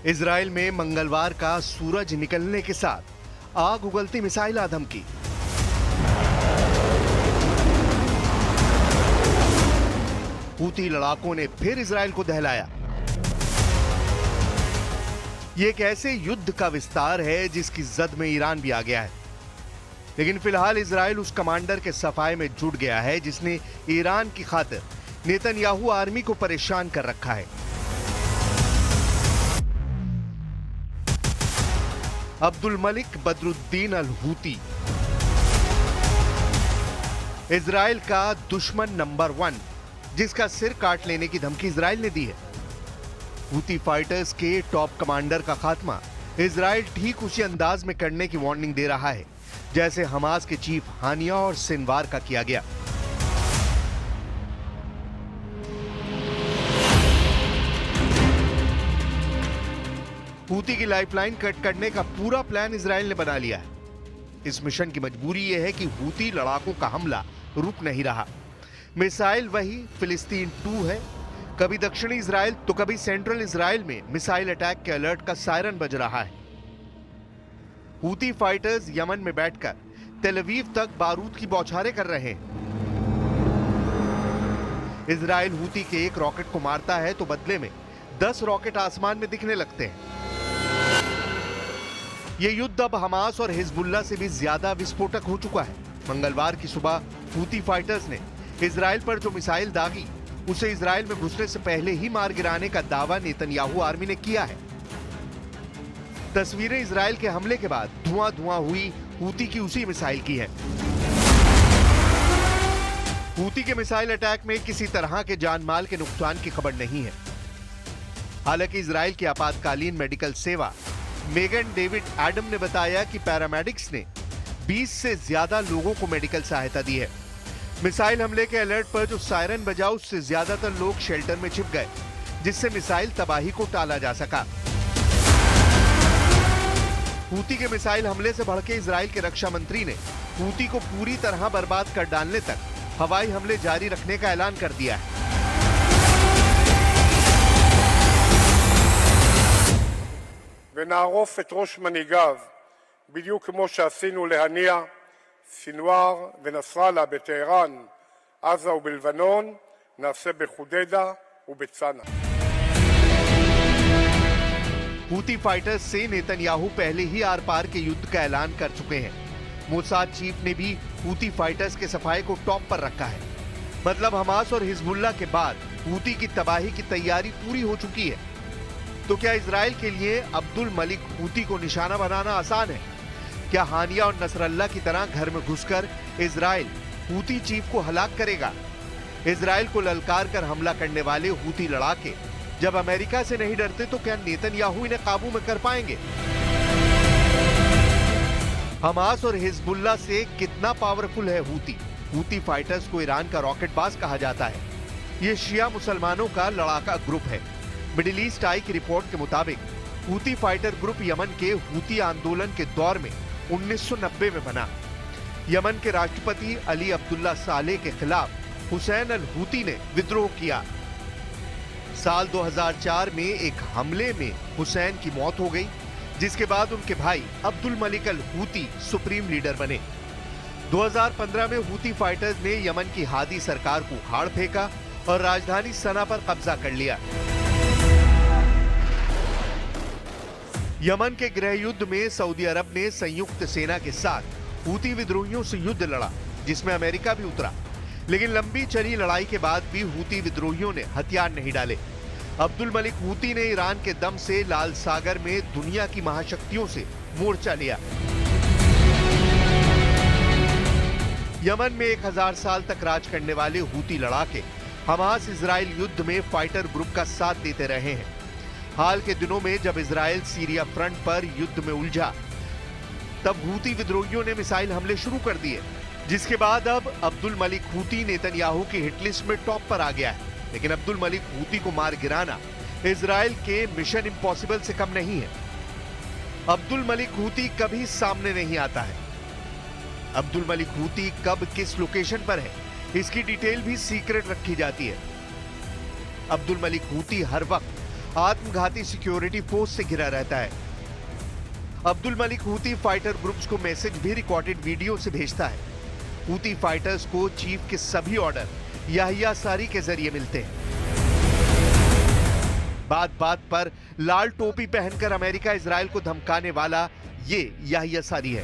Israel में मंगलवार का सूरज निकलने के साथ आग उगलती मिसाइल आदम की। हूती लड़ाकों ने फिर इजराइल को दहलाया। यह एक ऐसे युद्ध का विस्तार है जिसकी जद में ईरान भी आ गया है, लेकिन फिलहाल इजराइल उस कमांडर के सफाए में जुट गया है जिसने ईरान की खातिर नेतन्याहू आर्मी को परेशान कर रखा है। Abdul Malik Badruddin al Houthi Israel का दुश्मन नंबर 1, जिसका सिर काट लेने की धमकी इजराइल ने दी है। हूती फाइटर्स के टॉप कमांडर का खात्मा इजराइल ठीक उसी अंदाज में करने की वार्निंग दे रहा है जैसे हमास के चीफ हानिया और सिनवार का किया गया। हूती की लाइफलाइन कट करने का पूरा प्लान इजराइल ने बना लिया है। इस मिशन की मजबूरी यह है कि हूती लड़ाकों का हमला रुक नहीं रहा। मिसाइल वही फिलिस्तीन 2 है। कभी दक्षिणी इजराइल तो कभी सेंट्रल इजराइल में मिसाइल अटैक के अलर्ट का सायरन बज रहा है। हूती फाइटर्स यमन में बैठकर तेल अवीव तक बारूद की बौछारें कर रहे हैं। इजराइल हूती के एक रॉकेट को मारता है तो बदले में 10 रॉकेट आसमान में दिखने लगते हैं। यह युद्ध अब हमास और हिजबुल्लाह से भी ज्यादा विस्फोटक हो चुका है। मंगलवार की सुबह हूती फाइटर्स ने इजराइल पर जो मिसाइल दागी उसे इजराइल में घुसने से पहले ही मार गिराने का दावा नेतन्याहू आर्मी ने किया है। तस्वीरें इजराइल के हमले के बाद धुआं धुआं हुई हूती की उसी मिसाइल की है। हूती के मिसाइल अटैक में किसी तरह के जान माल के नुकसान की खबर नहीं है। हालांकि इजराइल की आपातकालीन मेडिकल सेवा मेगन डेविड एडम ने बताया कि पैरामेडिक्स ने 20 से ज्यादा लोगों को मेडिकल सहायता दी है। मिसाइल हमले के अलर्ट पर जो सायरन बजा उससे ज्यादातर लोग शेल्टर में छिप गए, जिससे मिसाइल तबाही को टाला जा सका। हूती के मिसाइल हमले से भड़के इजराइल के रक्षा मंत्री ने हूती को पूरी तरह बर्बाद कर डालने तक हवाई हमले जारी रखने का ऐलान कर दिया है। ונערוף את ראש מנהיגיו בדיוק כמו שעשינו להניע סינואר ונסראללה בטהרן, עזה ובלבנון, נעשה בחודדה ובצנע। हूती फाइटर्स से नेतन्याहू पहले ही आर पार के युद्ध का ऐलान कर चुके हैं। मोसाद चीफ ने भी हूती फाइटर्स के सफाए को टॉप पर रखा है। मतलब हमास और हिजबुल्लाह के बाद हूती की तबाही की तैयारी पूरी हो चुकी है। तो क्या इजराइल के लिए अब्दुल मलिक हूती को निशाना बनाना आसान है? क्या हानिया और नसरल्ला की तरह घर में घुसकर इजराइल हूती चीफ को हलाक करेगा? इजराइल को ललकार कर हमला करने वाले हूती लड़ाके जब अमेरिका से नहीं डरते तो क्या नेतन्याहू इन्हें काबू में कर पाएंगे? हमास और हिजबुल्लाह से कितना पावरफुल है हूती? हूती फाइटर्स को ईरान का रॉकेटबाज कहा जाता है। यह शिया मुसलमानों का लड़ाका ग्रुप है। मिडिल ईस्ट आई की रिपोर्ट के मुताबिक हूती फाइटर ग्रुप यमन के हूती आंदोलन के दौर में 1990 में बना। यमन के राष्ट्रपति अली अब्दुल्ला सालेह के खिलाफ हुसैन अल हूती ने विद्रोह किया। साल 2004 में एक हमले में हुसैन की मौत हो गई, जिसके बाद उनके भाई Abdul Malik al Houthi supreme leader बने। 2015 में हूती फाइटर्स ने यमन की हादी सरकार को उखाड़ फेंका और राजधानी सना पर कब्जा कर लिया। यमन के गृह युद्ध में सऊदी अरब ने संयुक्त सेना के साथ हूती विद्रोहियों से युद्ध लड़ा, जिसमें अमेरिका भी उतरा। लेकिन लंबी चली लड़ाई के बाद भी हूती विद्रोहियों ने हथियार नहीं डाले। अब्दुल मलिक हूती ने ईरान के दम से लाल सागर में दुनिया की महाशक्तियों से मोर्चा लिया। यमन में 1000 साल तक राज करने वाले हूती लड़ाके हमास इजराइल युद्ध में फाइटर ग्रुप का साथ देते रहे हैं। हाल के दिनों में जब इजराइल सीरिया फ्रंट पर युद्ध में उलझा, तब हूती विद्रोहियों ने मिसाइल हमले शुरू कर दिए, जिसके बाद अब अब्दुल मलिक हूती नेतन्याहू की हिटलिस्ट में टॉप पर आ गया है। लेकिन अब्दुल मलिक हूती को मार गिराना इजराइल के मिशन इम्पॉसिबल से कम नहीं है। अब्दुल मलिक हूती कभी सामने नहीं आता है। अब्दुल मलिक हूती कब किस लोकेशन पर है, इसकी डिटेल भी सीक्रेट रखी जाती है। अब्दुल मलिक हूती हर वक्त आत्मघाती सिक्योरिटी फोर्स से घिरा रहता है। Abdul Malik Houthi fighter groups को मैसेज भी रिकॉर्डेड वीडियो से भेजता है। हूती फाइटर्स को चीफ के सभी ऑर्डर याहिया सारी के जरिए मिलते हैं। बात बात पर लाल टोपी पहनकर अमेरिका इजराइल को धमकाने वाला ये याहिया सारी है।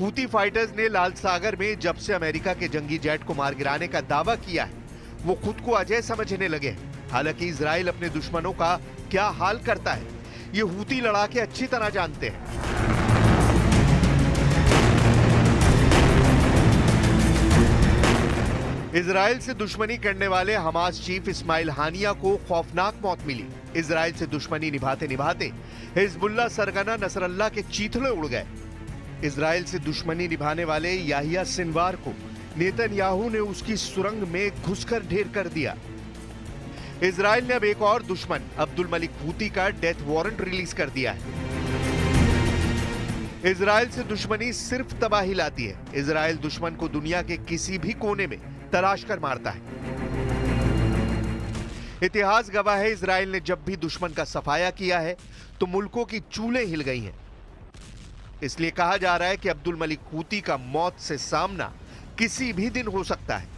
हूती फाइटर्स ने लाल सागर में जब से अमेरिका के जंगी जेट को मार गिराने का दावा किया है, वो खुद को अजय समझने लगे हैं। हालांकि इजराइल अपने दुश्मनों का क्या हाल करता है, ये हूती लड़ाके अच्छी तरह जानते हैं। इजराइल से दुश्मनी करने वाले हमास चीफ इस्माइल हानिया को खौफनाक मौत मिली। इजराइल से दुश्मनी निभाते निभाते हिजबुल्लाह सरगना नसरल्लाह के चीथड़े उड़ गए। इजराइल से दुश्मनी निभाने वाले याहिया सिनवार को नेतन्याहू ने उसकी सुरंग में घुसकर ढेर कर दिया। इजराइल ने अब एक और दुश्मन अब्दुल मलिक हूती का डेथ वारंट रिलीज कर दिया है। इजराइल से दुश्मनी सिर्फ तबाही लाती है। इजराइल दुश्मन को दुनिया के किसी भी कोने में तलाश कर मारता है। इतिहास गवाह है, इजराइल ने जब भी दुश्मन का सफाया किया है तो मुल्कों की चूलें हिल गई हैं। इसलिए कहा जा रहा है कि अब्दुल मलिक हूती का मौत से सामना किसी भी दिन हो सकता है।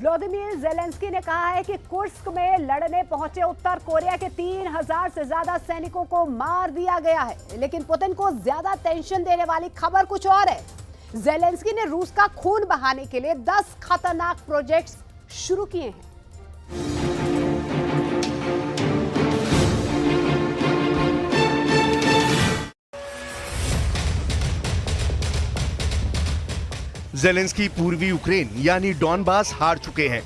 व्लादिमीर ज़ेलेंस्की ने कहा है कि कुर्स्क में लड़ने पहुंचे उत्तर कोरिया के 3000 से ज्यादा सैनिकों को मार दिया गया है। लेकिन पुतिन को ज्यादा टेंशन देने वाली खबर कुछ और है। ज़ेलेंस्की ने रूस का खून बहाने के लिए 10 खतरनाक प्रोजेक्ट्स शुरू किए हैं। ज़ेलेंस्की पूर्वी यूक्रेन यानी डॉनबास हार चुके हैं।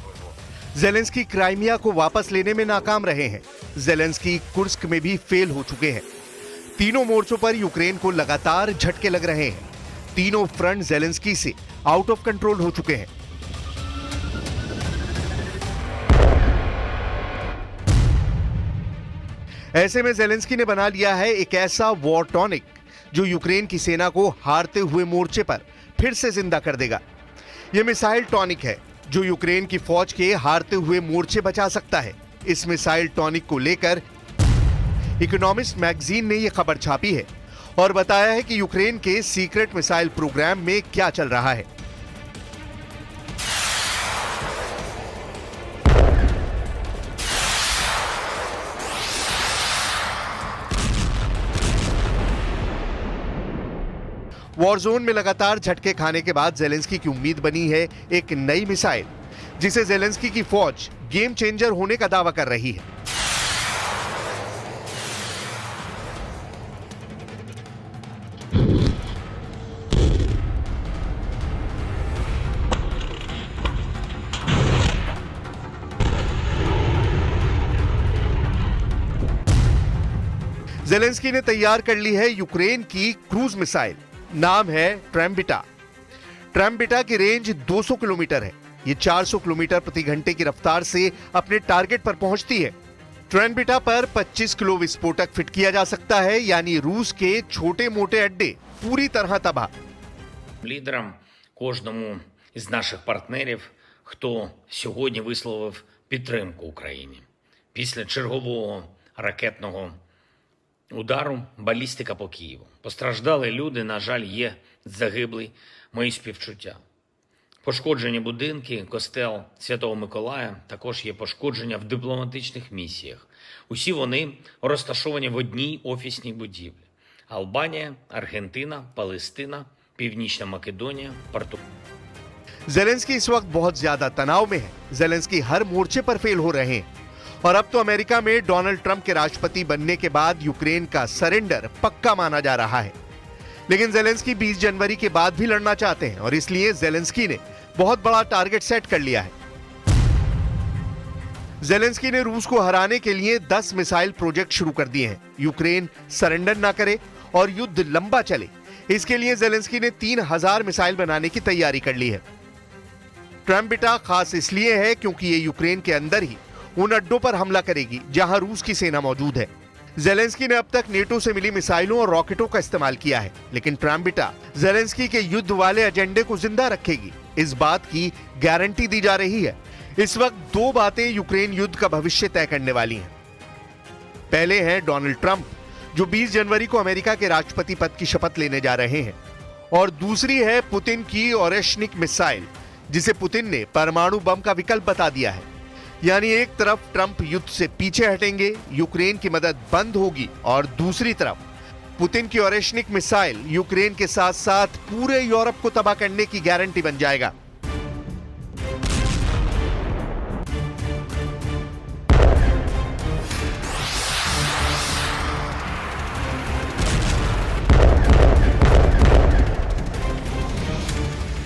ज़ेलेंस्की क्राइमिया को वापस लेने में नाकाम रहे हैं। ज़ेलेंस्की कुर्स्क में भी फेल हो चुके हैं। तीनों मोर्चों पर यूक्रेन को लगातार झटके लग रहे हैं। तीनों फ्रंट ज़ेलेंस्की से आउट ऑफ कंट्रोल हो चुके हैं। ऐसे में ज़ेलेंस्की ने बना लिया है एक ऐसा वॉर टॉनिक जो यूक्रेन की सेना को हारते हुए मोर्चे पर फिर से जिंदा कर देगा। यह मिसाइल टॉनिक है जो यूक्रेन की फौज के हारते हुए मोर्चे बचा सकता है। इस मिसाइल टॉनिक को लेकर इकोनॉमिस्ट मैगजीन ने यह खबर छापी है और बताया है कि यूक्रेन के सीक्रेट मिसाइल प्रोग्राम में क्या चल रहा है। वॉर जोन में लगातार झटके खाने के बाद ज़ेलेंस्की की उम्मीद बनी है एक नई मिसाइल जिसे ज़ेलेंस्की की फौज गेम चेंजर होने का दावा कर रही है। ज़ेलेंस्की ने तैयार कर ली है यूक्रेन की क्रूज मिसाइल। नाम है ट्रैम्बिटा। ट्रैम्बिटा की रेंज 200 किलोमीटर है। ये 400 किलोमीटर प्रति घंटे की रफ्तार से अपने टारगेट पर पहुंचती है। ट्रैम्बिटा पर 25 किलो विस्फोटक फिट किया जा सकता है, यानी रूस के छोटे मोटे अड्डे पूरी तरह तबाह। Лідерам, кожному із наших партнерів, хто сьогодні висловив підтримку Україні. Після чергового ракетного удару, балістика по Києву. Постраждали люди, на жаль, є загиблий, мої співчуття. Пошкоджені будинки, костел Святого Миколая, також є пошкодження в дипломатичних місіях. Усі вони розташовані в одній офісній будівлі. Албанія, Аргентина, Палестина, Північна Македонія, Португалія. ज़ेलेंस्की इस वक्त बहुत ज्यादा तनाव में है। ज़ेलेंस्की हर मोर्चे पर फेल हो रहे हैं और अब तो अमेरिका में डोनाल्ड ट्रंप के राष्ट्रपति बनने के बाद यूक्रेन का सरेंडर पक्का माना जा रहा है। लेकिन ज़ेलेंस्की 20 जनवरी के बाद भी लड़ना चाहते हैं और इसलिए ज़ेलेंस्की ने बहुत बड़ा टारगेट सेट कर लिया है। जेलेंस्की ने रूस को हराने के लिए 10 मिसाइल प्रोजेक्ट शुरू कर दिए हैं। यूक्रेन सरेंडर ना करे और युद्ध लंबा चले, इसके लिए जेलेंस्की ने 3000 मिसाइल बनाने की तैयारी कर ली है। ट्रम्बिटा खास इसलिए है क्योंकि ये यूक्रेन के अंदर ही उन अड्डों पर हमला करेगी जहां रूस की सेना मौजूद है। जेलेंस्की ने अब तक नेटो से मिली मिसाइलों और रॉकेटों का इस्तेमाल किया है, लेकिन ट्रम्बिटा जेलेंस्की के युद्ध वाले एजेंडे को जिंदा रखेगी, इस बात की गारंटी दी जा रही है। इस वक्त दो बातें यूक्रेन युद्ध का भविष्य तय करने वाली हैं। पहले हैं डोनाल्ड ट्रंप, जो 20 जनवरी को अमेरिका के राष्ट्रपति पद की शपथ लेने जा रहे हैं, और दूसरी है पुतिन की ओरेश्निक मिसाइल, जिसे पुतिन ने परमाणु बम का विकल्प बता दिया है। यानी एक तरफ ट्रंप युद्ध से पीछे हटेंगे, यूक्रेन की मदद बंद होगी, और दूसरी तरफ पुतिन की ओरेश्निक मिसाइल यूक्रेन के साथ साथ पूरे यूरोप को तबाह करने की गारंटी बन जाएगा।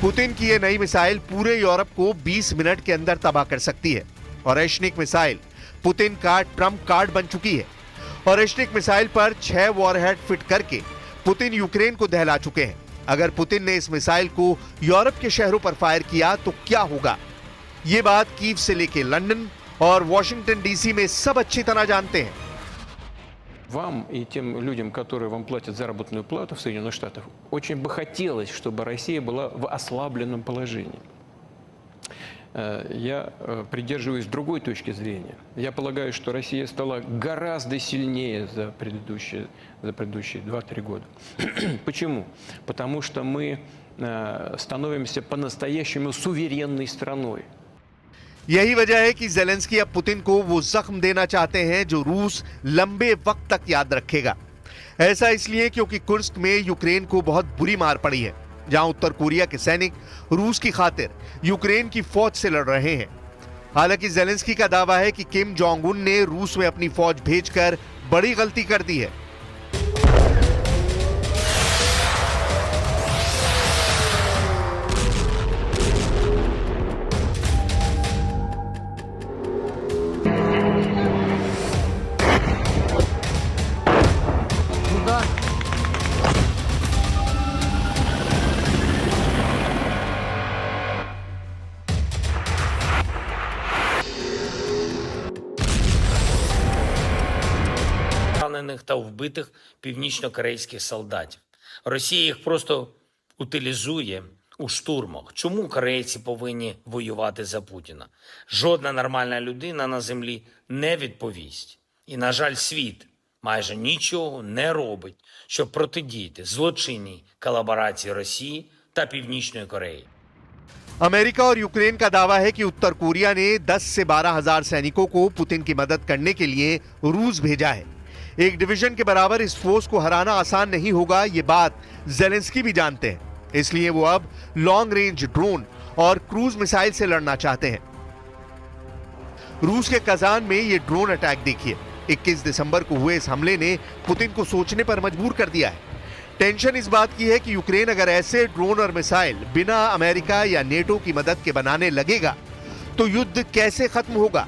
पुतिन की यह नई मिसाइल पूरे यूरोप को 20 मिनट के अंदर तबाह कर सकती है। ओरेश्निक मिसाइल पुतिन का ट्रंप कार्ड बन चुकी है। ओरेश्निक मिसाइल पर 6 वॉरहेड फिट करके पुतिन यूक्रेन को दहला चुके हैं। अगर पुतिन ने इस मिसाइल को यूरोप के शहरों पर फायर किया तो क्या होगा, ये बात कीव से लेके लंदन और वॉशिंगटन डीसी में सब अच्छी तरह जानते हैं। Вам и тем людям, которые вам платят заработную плату в Соединенных Штатах, очень бы хотелось, чтобы Россия была в ослабленном положении. Я придерживаюсь другой точки зрения. Я полагаю, что Россия стала гораздо сильнее за предыдущие 2-3 года. Почему? Потому что мы становимся по-настоящему суверенной страной. यही वजह है कि जेलेंस्की अब पुतिन को वो जख्म देना चाहते हैं जो रूस लंबे वक्त तक याद रखेगा। ऐसा इसलिए क्योंकि कुर्स्क में यूक्रेन को बहुत बुरी मार पड़ी है, जहां उत्तर कोरिया के सैनिक रूस की खातिर यूक्रेन की फौज से लड़ रहे हैं। हालांकि जेलेंस्की का दावा है कि किम जोंग उन ने रूस में अपनी फौज भेजकर बड़ी गलती कर दी है। Поранених та вбитих північно-корейських солдатів. Росія їх просто утилізує у штурмах. Чому корейці повинні воювати за Путіна? Жодна нормальна людина на землі не відповість. І, на жаль, світ майже нічого не робить, щоб протидіяти злочинній колаборації Росії та Північної Кореї. अमेरिका और यूक्रेन का दावा है कि उत्तर कोरिया ने 10 से 12 हजार सैनिकों को पुतिन की मदद करने के लिए रूस भेजा है। एक डिवीजन के बराबर इस फोर्स को हराना आसान नहीं होगा, ये बात जेलेंस्की भी जानते हैं। इसलिए वो अब लॉन्ग रेंज ड्रोन और क्रूज मिसाइल से लड़ना चाहते हैं। रूस के कजान में ये ड्रोन अटैक देखिए। 21 दिसंबर को हुए इस हमले ने पुतिन को सोचने पर मजबूर कर दिया है। टेंशन इस बात की है कि यूक्रेन अगर ऐसे ड्रोन और मिसाइल बिना अमेरिका या नेटो की मदद के बनाने लगेगा तो युद्ध कैसे खत्म होगा।